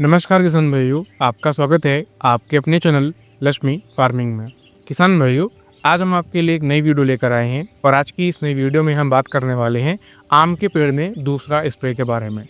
नमस्कार किसान भाइयों, आपका स्वागत है आपके अपने चैनल लक्ष्मी फार्मिंग में। किसान भाइयों, आज हम आपके लिए एक नई वीडियो लेकर आए हैं और आज की इस नई वीडियो में हम बात करने वाले हैं आम के पेड़ में दूसरा स्प्रे के बारे में।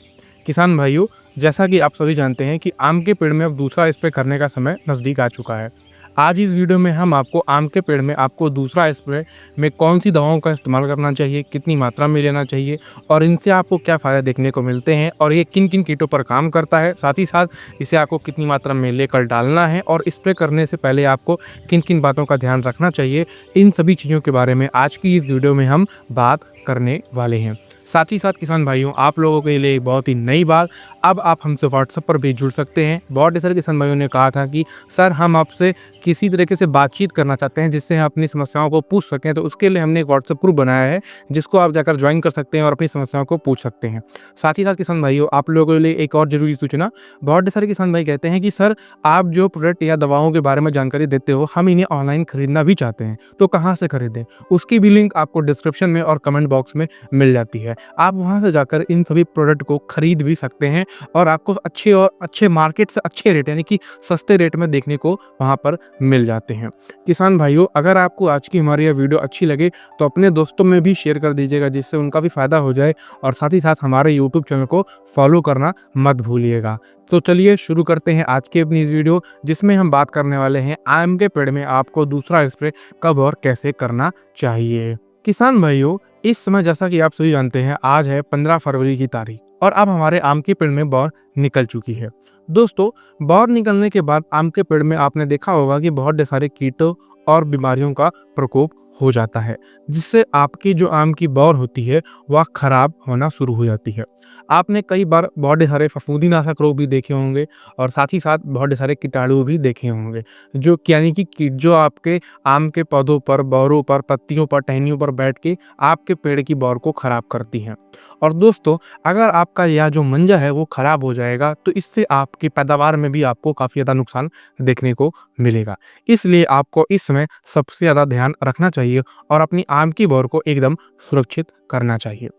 किसान भाइयों, जैसा कि आप सभी जानते हैं कि आम के पेड़ में अब दूसरा स्प्रे करने का समय नज़दीक आ चुका है। आज इस वीडियो में हम आपको आम के पेड़ में आपको दूसरा स्प्रे में कौन सी दवाओं का इस्तेमाल करना चाहिए, कितनी मात्रा में लेना चाहिए और इनसे आपको क्या फ़ायदा देखने को मिलते हैं और ये किन-किन कीटों पर काम करता है, साथ ही साथ इसे आपको कितनी मात्रा में लेकर डालना है और स्प्रे करने से पहले आपको किन-किन बातों का ध्यान रखना चाहिए, इन सभी चीज़ों के बारे में आज की इस वीडियो में हम बात करने वाले हैं। साथ ही साथ किसान भाइयों, आप लोगों के लिए एक बहुत ही नई बात, अब आप हमसे व्हाट्सएप पर भी जुड़ सकते हैं। बहुत सारे किसान भाइयों ने कहा था कि सर हम आपसे किसी तरीके से बातचीत करना चाहते हैं जिससे हम अपनी समस्याओं को पूछ सकें, तो उसके लिए हमने एक व्हाट्सएप ग्रुप बनाया है जिसको आप जाकर ज्वाइन कर सकते हैं और अपनी समस्याओं को पूछ सकते हैं। साथ ही साथ किसान भाइयों, आप लोगों के लिए एक और ज़रूरी सूचना, बहुत सारे किसान भाई कहते हैं कि सर आप जो प्रोडक्ट या दवाओं के बारे में जानकारी देते हो, हम इन्हें ऑनलाइन खरीदना भी चाहते हैं, तो कहाँ से खरीदें? उसकी भी लिंक आपको डिस्क्रिप्शन में और कमेंट बॉक्स में मिल जाती है। आप वहां से जाकर इन सभी प्रोडक्ट को खरीद भी सकते हैं और आपको अच्छे मार्केट से अच्छे रेट यानी कि सस्ते रेट में देखने को वहां पर मिल जाते हैं। किसान भाइयों, अगर आपको आज की हमारी यह वीडियो अच्छी लगे तो अपने दोस्तों में भी शेयर कर दीजिएगा जिससे उनका भी फायदा हो जाए और साथ ही साथ हमारे यूट्यूब चैनल को फॉलो करना मत भूलिएगा। तो चलिए शुरू करते हैं आज की अपनी इस वीडियो, जिसमें हम बात करने वाले हैं आम के पेड़ में आपको दूसरा स्प्रे कब और कैसे करना चाहिए। किसान भाइयों, इस समय जैसा कि आप सभी जानते हैं, आज है 15 फरवरी की तारीख और अब हमारे आम के पेड़ में बौर निकल चुकी है। दोस्तों, बौर निकलने के बाद आम के पेड़ में आपने देखा होगा कि बहुत ढेर सारे कीटों और बीमारियों का प्रकोप हो जाता है, जिससे आपकी जो आम की बौर होती है वह खराब होना शुरू हो जाती है। आपने कई बार बहुत ढेर सारे फफूंदीनाशक रोग भी देखे होंगे और साथ ही साथ बहुत ढेर सारे कीटाणु भी देखे होंगे, जो यानी कि कीट जो आपके आम के पौधों पर, बौरों पर, पत्तियों पर, टहनियों पर बैठ के आपके पेड़ की बौर को खराब करती हैं। और दोस्तों, अगर आपका यह जो मंजर है वो खराब हो जाएगा तो इससे आपकी पैदावार में भी आपको काफ़ी ज़्यादा नुकसान देखने को मिलेगा। इसलिए आपको इस समय सबसे ज़्यादा ध्यान रखना चाहिए और अपनी आम की बौर को एकदम सुरक्षित करना चाहिए।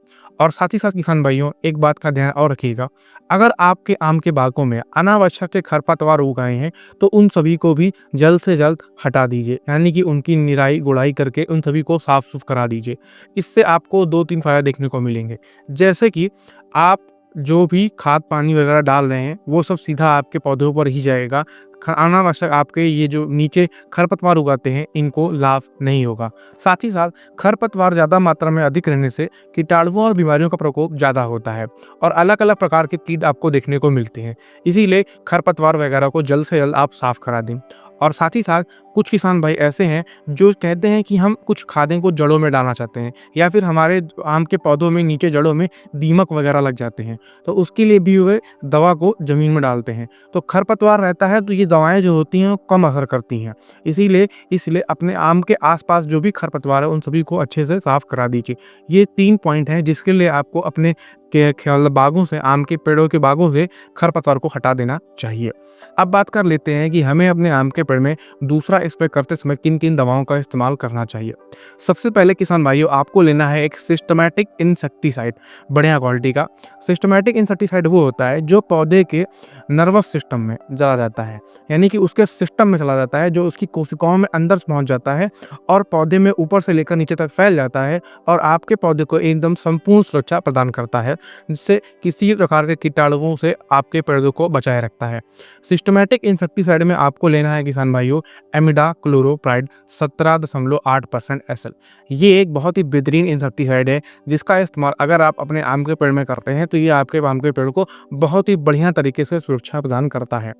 और साथ ही साथ किसान भाइयों, एक बात का ध्यान और रखिएगा, अगर आपके आम के बागों में अनावश्यक खरपतवार उग आए हैं तो उन सभी को भी जल्द से जल्द हटा दीजिए, यानी कि उनकी निराई गुड़ाई करके उन सभी को साफ सुफ करा दीजिए। इससे आपको 2-3 फायदे देखने को मिलेंगे, जैसे कि आप जो भी खाद पानी वगैरह डाल रहे हैं वो सब सीधा आपके पौधों पर ही जाएगा। अनावश्यक आपके ये जो नीचे खरपतवार उगाते हैं इनको लाभ नहीं होगा। साथ ही साथ खरपतवार ज़्यादा मात्रा में अधिक रहने से कीटाणुओं और बीमारियों का प्रकोप ज़्यादा होता है और अलग अलग प्रकार के कीट आपको देखने को मिलते हैं। इसीलिए खरपतवार वगैरह को जल्द से जल्द आप साफ करा दें। और साथ ही साथ कुछ किसान भाई ऐसे हैं जो कहते हैं कि हम कुछ खादें को जड़ों में डालना चाहते हैं या फिर हमारे आम के पौधों में नीचे जड़ों में दीमक वगैरह लग जाते हैं, तो उसके लिए भी वे दवा को ज़मीन में डालते हैं। तो खरपतवार रहता है तो ये दवाएं जो होती हैं वो कम असर करती हैं। इसीलिए अपने आम के आसपास जो भी खरपतवार है उन सभी को अच्छे से साफ करा दीजिए। ये 3 पॉइंट हैं जिसके लिए आपको अपने के ख्याल बागों से, आम के पेड़ों के बागों से खरपतवार को हटा देना चाहिए। अब बात कर लेते हैं कि हमें अपने आम के पेड़ में दूसरा स्प्रे करते समय किन किन दवाओं का इस्तेमाल करना चाहिए। सबसे पहले किसान भाइयों, आपको लेना है एक सिस्टमैटिक इंसेक्टिसाइड, बढ़िया क्वालिटी का। सिस्टमैटिक इंसेक्टिसाइड वो होता है जो पौधे के नर्वस सिस्टम में चला जाता है, यानी कि उसके सिस्टम में चला जाता है, जो उसकी कोशिकाओं में अंदर पहुंच जाता है और पौधे में ऊपर से लेकर नीचे तक फैल जाता है और आपके पौधे को एकदम संपूर्ण सुरक्षा प्रदान करता है, जिससे किसी प्रकार के कीटाणुओं से आपके पौधों को बचाए रखता है। सिस्टमैटिक इंसेक्टिसाइड में आपको लेना है किसान भाइयों इमिडाक्लोप्रिड 17.8% SL। ये एक बहुत ही बेहतरीन इंसेक्टिसाइड है जिसका इस्तेमाल अगर आप अपने आम के पेड़ में करते हैं तो ये आपके आम के पेड़ को बहुत ही बढ़िया तरीके से सुरक्षा प्रदान करता है।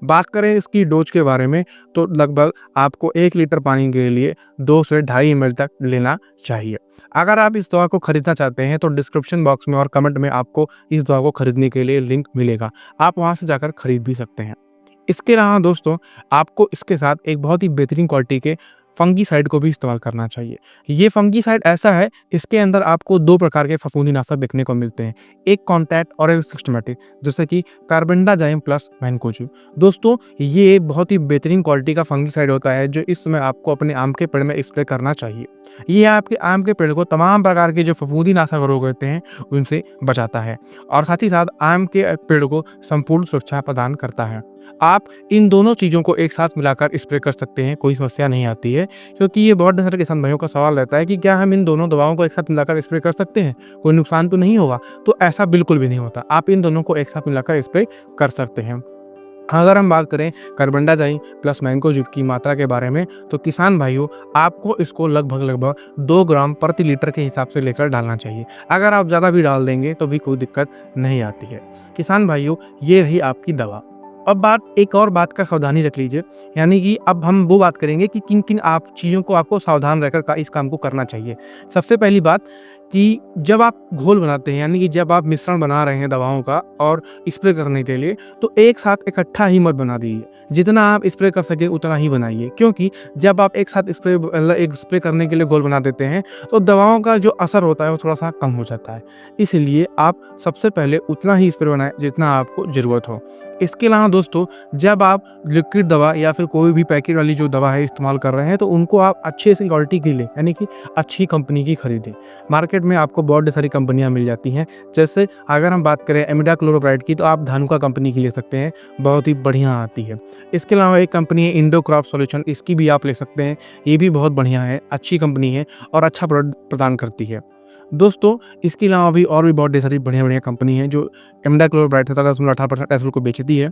बात करें इसकी डोज के बारे में तो लगभग आपको 1 लीटर पानी के लिए 2 से 2.5 ml तक लेना चाहिए। अगर आप इस दवा को खरीदना चाहते हैं तो डिस्क्रिप्शन बॉक्स में और कमेंट में आपको इस दवा को खरीदने के लिए लिंक मिलेगा, आप वहां से जाकर खरीद भी सकते हैं। इसके अलावा दोस्तों, आपको इसके साथ एक बहुत ही बेहतरीन क्वालिटी के फंगीसाइड को भी इस्तेमाल करना चाहिए। ये फंगीसाइड ऐसा है, इसके अंदर आपको 2 प्रकार के फफूंदीनाशक देखने को मिलते हैं, एक कॉन्टैक्ट और एक सिस्टमैटिक, जैसे कि कार्बेंडाज़ाइम प्लस मैनकोजेब। दोस्तों, ये बहुत ही बेहतरीन क्वालिटी का फंगीसाइड होता है जो इस समय आपको अपने आम के पेड़ में स्प्रे करना चाहिए। ये आपके आम के पेड़ को तमाम प्रकार के जो फफूंदीनाशक रोग होते हैं उनसे बचाता है और साथ ही साथ आम के पेड़ को संपूर्ण सुरक्षा प्रदान करता है। आप इन दोनों चीज़ों को एक साथ मिलाकर स्प्रे कर सकते हैं, कोई समस्या नहीं आती है, क्योंकि ये बहुत सारे किसान भाइयों का सवाल रहता है कि क्या हम इन दोनों दवाओं को एक साथ मिलाकर स्प्रे कर सकते हैं, कोई नुकसान तो नहीं होगा? तो ऐसा बिल्कुल भी नहीं होता, आप इन दोनों को एक साथ मिलाकर स्प्रे कर सकते हैं। अगर हम बात करें कार्बेंडाज़ाइम प्लस मैनकोजेब की मात्रा के बारे में, तो किसान भाइयों आपको इसको लगभग 2 ग्राम प्रति लीटर के हिसाब से लेकर डालना चाहिए। अगर आप ज़्यादा भी डाल देंगे तो भी कोई दिक्कत नहीं आती है। किसान भाइयों, ये रही आपकी दवा। अब एक और बात का सावधानी रख लीजिए, यानी कि अब हम वो बात करेंगे कि किन-किन आप चीज़ों को आपको सावधान रहकर इस काम को करना चाहिए। सबसे पहली बात कि जब आप घोल बनाते हैं, यानी कि जब आप मिश्रण बना रहे हैं दवाओं का और स्प्रे करने के लिए, तो एक साथ इकट्ठा ही मत बना दीजिए। जितना आप स्प्रे कर सके उतना ही बनाइए, क्योंकि जब आप एक साथ स्प्रे करने के लिए घोल बना देते हैं तो दवाओं का जो असर होता है वो थोड़ा-सा कम हो जाता है। इसलिए आप सबसे पहले उतना ही स्प्रे बनाएँ जितना आपको ज़रूरत हो। इसके अलावा दोस्तों, जब आप लिक्विड दवा या फिर कोई भी पैकेट वाली जो दवा है इस्तेमाल कर रहे हैं, तो उनको आप अच्छे से क्वालिटी की लें, यानी कि अच्छी कंपनी की खरीदें। मार्केट में आपको बहुत सारी कंपनियां मिल जाती हैं, जैसे अगर हम बात करें इमिडाक्लोप्रिड की, तो आप धानुका कंपनी की ले सकते हैं, बहुत ही बढ़िया आती है। इसके अलावा एक कंपनी है इंडो क्रॉप सॉल्यूशन, इसकी भी आप ले सकते हैं, ये भी बहुत बढ़िया है, अच्छी कंपनी है और अच्छा प्रोडक्ट प्रदान करती है। दोस्तों, इसके अलावा भी और भी बहुत सारी बढ़िया कंपनी है जो इमिडाक्लोप्रिड 18% एसएल को बेचती है।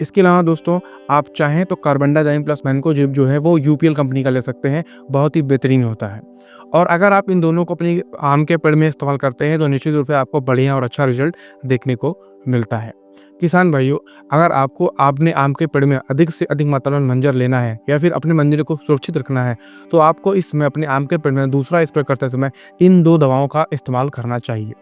इसके अलावा दोस्तों, आप चाहें तो कार्बेंडाज़ाइम प्लस मैनकोजेब जो है वो यूपीएल कंपनी का ले सकते हैं, बहुत ही बेहतरीन होता है। और अगर आप इन दोनों को अपनी आम के पेड़ में इस्तेमाल करते हैं तो निश्चित रूप से आपको बढ़िया और अच्छा रिजल्ट देखने को मिलता है। किसान भाइयों, अगर आपको अपने आम के पेड़ में अधिक से अधिक मात्रा में मंजर लेना है या फिर अपने मंजर को सुरक्षित रखना है, तो आपको इस समय अपने आम के पेड़ में दूसरा स्प्रे करते समय इन 2 दवाओं का इस्तेमाल करना चाहिए।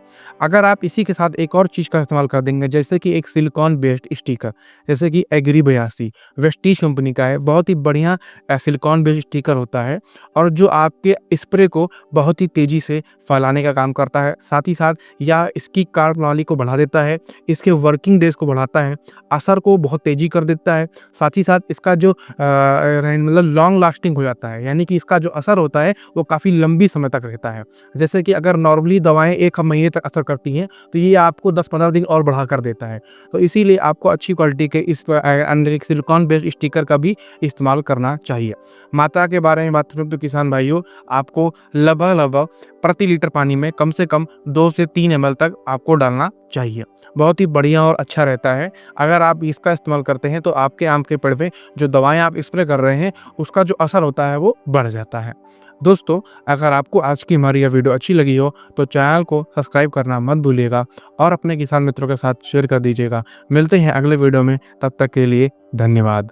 अगर आप इसी के साथ एक और चीज़ का इस्तेमाल कर देंगे, जैसे कि एक सिलिकॉन बेस्ड स्टिकर, जैसे कि एग्री 82 वेस्टीज कंपनी का है, बहुत ही बढ़िया सिलिकॉन बेस्ड स्टिकर होता है और जो आपके स्प्रे को बहुत ही तेज़ी से फैलाने का काम करता है। साथ ही साथ या इसकी कार्यप्रणाली को बढ़ा देता है, इसके वर्किंग डेज को बढ़ाता है, असर को बहुत तेज़ी कर देता है। साथ ही साथ इसका जो मतलब लॉन्ग लास्टिंग हो जाता है, यानी कि इसका जो असर होता है वो काफ़ी लंबी समय तक रहता है। जैसे कि अगर नॉर्मली दवाएँ 1 महीने तक असर करती हैं, तो ये आपको 10-15 दिन और बढ़ा कर देता है। तो इसीलिए आपको अच्छी क्वालिटी के इस अंदर एक सिलिकॉन बेस्ड स्टिकर का भी इस्तेमाल करना चाहिए। मात्रा के बारे में बात करूँ तो किसान भाइयों, आपको लगभग प्रति लीटर पानी में कम से कम 2 से 3 ml तक आपको डालना चाहिए। बहुत ही बढ़िया और अच्छा रहता है। अगर आप इसका इस्तेमाल करते हैं तो आपके आम के पेड़ पे जो दवाएँ आप स्प्रे कर रहे हैं उसका जो असर होता है वो बढ़ जाता है। दोस्तों, अगर आपको आज की हमारी यह वीडियो अच्छी लगी हो तो चैनल को सब्सक्राइब करना मत भूलिएगा और अपने किसान मित्रों के साथ शेयर कर दीजिएगा। मिलते हैं अगले वीडियो में, तब तक के लिए धन्यवाद।